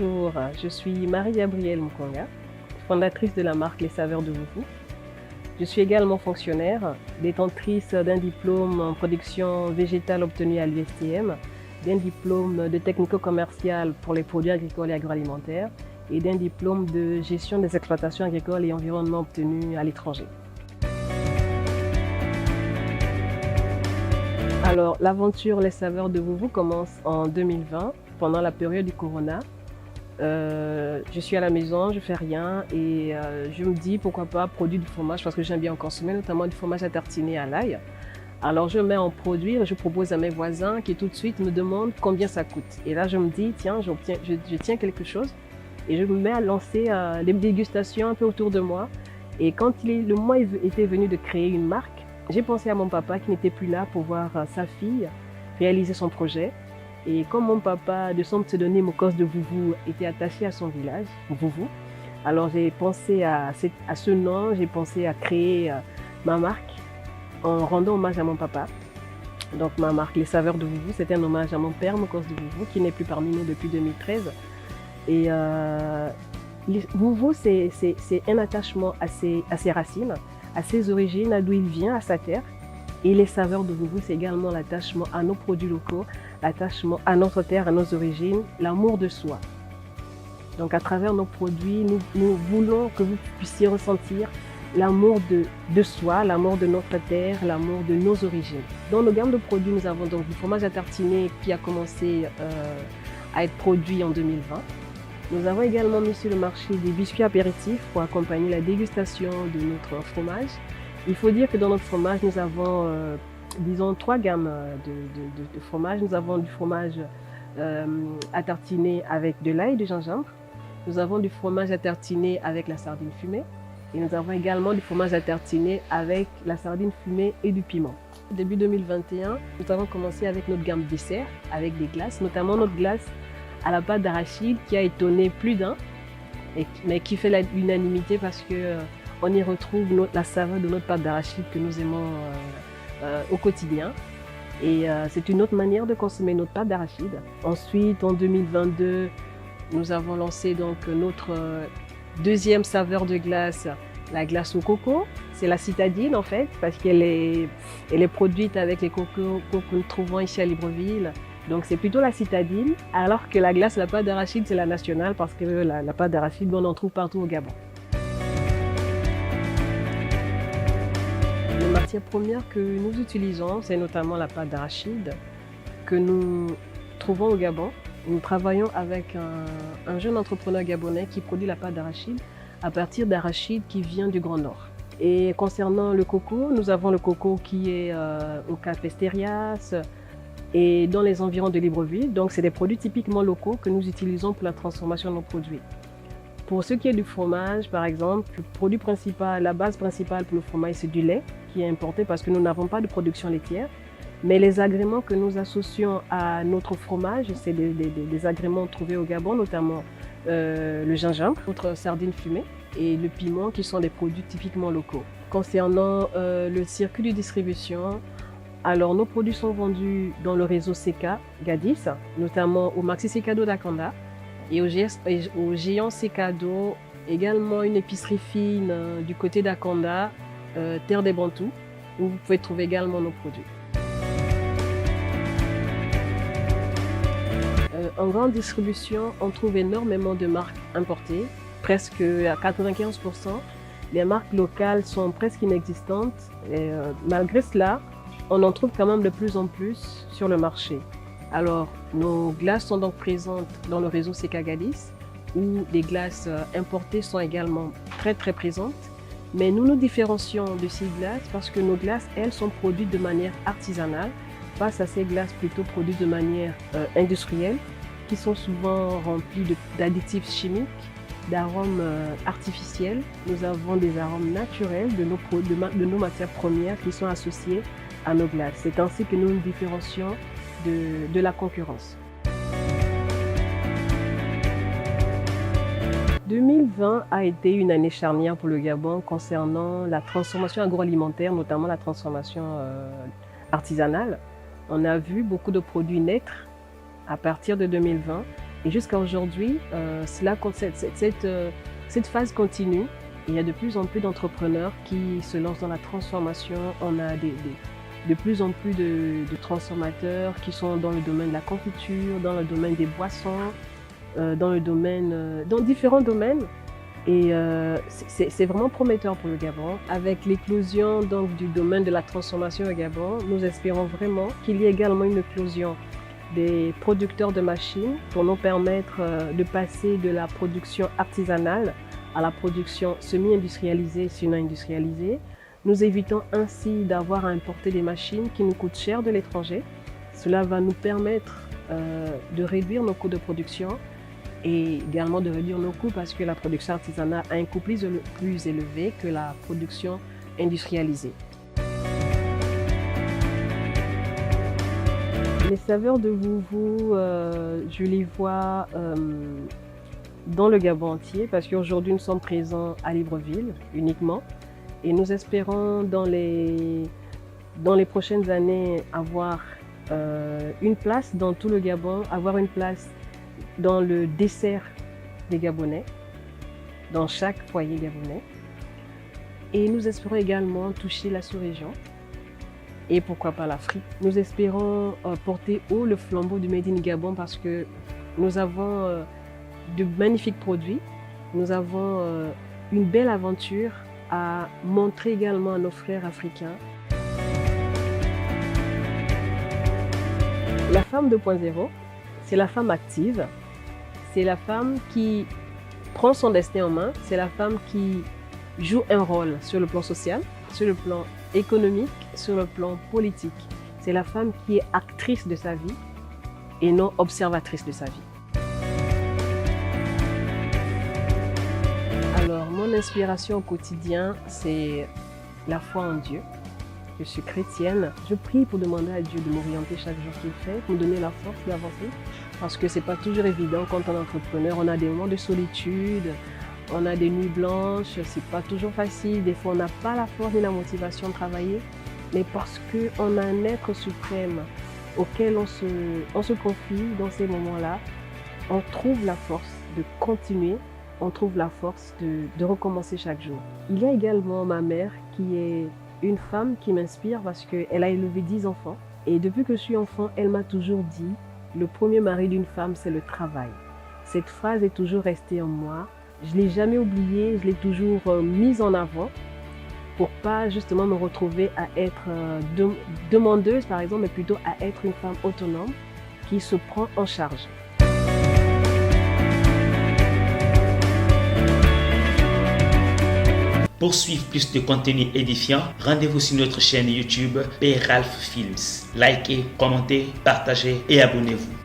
Bonjour, je suis Marie-Gabrielle Mukonga, fondatrice de la marque Les Saveurs de Vouvou. Je suis également fonctionnaire, détentrice d'un diplôme en production végétale obtenu à l'USTM, d'un diplôme de technico-commercial pour les produits agricoles et agroalimentaires et d'un diplôme de gestion des exploitations agricoles et environnement obtenu à l'étranger. Alors, l'aventure Les Saveurs de Vouvou commence en 2020, pendant la période du Corona. Je suis à la maison, je fais rien et je me dis pourquoi pas produire du fromage parce que j'aime bien en consommer, notamment du fromage à tartiner à l'ail. Alors je mets en produire, je propose à mes voisins qui tout de suite me demandent combien ça coûte. Et là je me dis tiens, je tiens quelque chose et je me mets à lancer des dégustations un peu autour de moi. Et quand le moment était venu de créer une marque, j'ai pensé à mon papa qui n'était plus là pour voir sa fille réaliser son projet. Et comme mon papa, de son pseudonyme au cause de Vouvou, était attaché à son village, Vouvou, alors j'ai pensé à ce nom, j'ai pensé à créer ma marque en rendant hommage à mon papa. Donc ma marque Les Saveurs de Vouvou, c'était un hommage à mon père, au cause de Vouvou, qui n'est plus parmi nous depuis 2013. Et Vouvou, c'est un attachement à ses racines, à ses origines, à d'où il vient, à sa terre. Et Les Saveurs de Vouvou, c'est également l'attachement à nos produits locaux, l'attachement à notre terre, à nos origines, l'amour de soi. Donc à travers nos produits, nous voulons que vous puissiez ressentir l'amour de soi, l'amour de notre terre, l'amour de nos origines. Dans nos gammes de produits, nous avons donc du fromage à tartiner qui a commencé à être produit en 2020. Nous avons également mis sur le marché des biscuits apéritifs pour accompagner la dégustation de notre fromage. Il faut dire que dans notre fromage, nous avons, disons, 3 gammes de fromage. Nous avons du fromage à tartiner avec de l'ail et du gingembre. Nous avons du fromage à tartiner avec la sardine fumée. Et nous avons également du fromage à tartiner avec la sardine fumée et du piment. Début 2021, nous avons commencé avec notre gamme dessert, avec des glaces, notamment notre glace à la pâte d'arachide qui a étonné plus d'un, mais qui fait l'unanimité parce que on y retrouve la saveur de notre pâte d'arachide que nous aimons au quotidien. Et c'est une autre manière de consommer notre pâte d'arachide. Ensuite, en 2022, nous avons lancé donc notre deuxième saveur de glace, la glace au coco. C'est la citadine en fait, parce qu'elle est produite avec les cocos que nous trouvons ici à Libreville. Donc c'est plutôt la citadine, alors que la glace à la pâte d'arachide, c'est la nationale, parce que la pâte d'arachide, on en trouve partout au Gabon. Les matières premières que nous utilisons, c'est notamment la pâte d'arachide que nous trouvons au Gabon. Nous travaillons avec un jeune entrepreneur gabonais qui produit la pâte d'arachide à partir d'arachide qui vient du Grand Nord. Et concernant le coco, nous avons le coco qui est au Cap Esterias et dans les environs de Libreville. Donc c'est des produits typiquement locaux que nous utilisons pour la transformation de nos produits. Pour ce qui est du fromage, par exemple, le produit principal, la base principale pour le fromage, c'est du lait qui est importé parce que nous n'avons pas de production laitière. Mais les agréments que nous associons à notre fromage, c'est des agréments trouvés au Gabon, notamment le gingembre, notre sardine fumée et le piment qui sont des produits typiquement locaux. Concernant le circuit de distribution, alors nos produits sont vendus dans le réseau CK Gadis, notamment au Maxi Secado d'Akanda et au géant Secado, également une épicerie fine du côté d'Akanda, Terre des Bantous, où vous pouvez trouver également nos produits. En grande distribution, on trouve énormément de marques importées, presque à 95%. Les marques locales sont presque inexistantes et malgré cela, on en trouve quand même de plus en plus sur le marché. Alors, nos glaces sont donc présentes dans le réseau CK Gadis, où les glaces importées sont également très présentes. Mais nous nous différencions de ces glaces parce que nos glaces, elles, sont produites de manière artisanale, face à ces glaces plutôt produites de manière industrielle, qui sont souvent remplies d'additifs chimiques, d'arômes artificiels. Nous avons des arômes naturels de nos matières premières qui sont associées à nos glaces. C'est ainsi que nous nous différencions de la concurrence. 2020 a été une année charnière pour le Gabon concernant la transformation agroalimentaire, notamment la transformation artisanale. On a vu beaucoup de produits naître à partir de 2020 Et jusqu'à aujourd'hui, cette phase continue. Il y a de plus en plus d'entrepreneurs qui se lancent dans la transformation. On a de plus en plus de transformateurs qui sont dans le domaine de la confiture, dans le domaine des boissons, dans différents domaines. Et c'est vraiment prometteur pour le Gabon. Avec l'éclosion donc du domaine de la transformation au Gabon, nous espérons vraiment qu'il y ait également une éclosion des producteurs de machines pour nous permettre de passer de la production artisanale à la production semi-industrialisée, sinon industrialisée. Nous évitons ainsi d'avoir à importer des machines qui nous coûtent cher de l'étranger. Cela va nous permettre de réduire nos coûts de production et également de réduire nos coûts parce que la production artisanale a un coût plus élevé que la production industrialisée. Les saveurs de Vouvou, je les vois dans le Gabon entier parce qu'aujourd'hui nous sommes présents à Libreville uniquement et nous espérons dans les prochaines années avoir une place dans tout le Gabon, avoir une place dans le dessert des Gabonais, dans chaque foyer gabonais. Et nous espérons également toucher la sous-région et pourquoi pas l'Afrique. Nous espérons porter haut le flambeau du Made in Gabon parce que nous avons de magnifiques produits. Nous avons une belle aventure à montrer également à nos frères africains. La femme 2.0, c'est la femme active, c'est la femme qui prend son destin en main, c'est la femme qui joue un rôle sur le plan social, sur le plan économique, sur le plan politique. C'est la femme qui est actrice de sa vie et non observatrice de sa vie. Alors, mon inspiration au quotidien, c'est la foi en Dieu. Je suis chrétienne. Je prie pour demander à Dieu de m'orienter chaque jour qu'il fait, pour me donner la force d'avancer. Parce que ce n'est pas toujours évident quand on est entrepreneur. On a des moments de solitude, on a des nuits blanches, c'est pas toujours facile. Des fois, on n'a pas la force ni la motivation de travailler. Mais parce qu'on a un être suprême auquel on se confie dans ces moments-là, on trouve la force de continuer, on trouve la force de recommencer chaque jour. Il y a également ma mère qui est une femme qui m'inspire parce qu'elle a élevé 10 enfants. Et depuis que je suis enfant, elle m'a toujours dit « Le premier mari d'une femme, c'est le travail ». Cette phrase est toujours restée en moi. Je ne l'ai jamais oubliée, je l'ai toujours mise en avant pour pas justement me retrouver à être demandeuse par exemple, mais plutôt à être une femme autonome qui se prend en charge. Pour suivre plus de contenu édifiant, rendez-vous sur notre chaîne YouTube P. Ralph Films. Likez, commentez, partagez et abonnez-vous.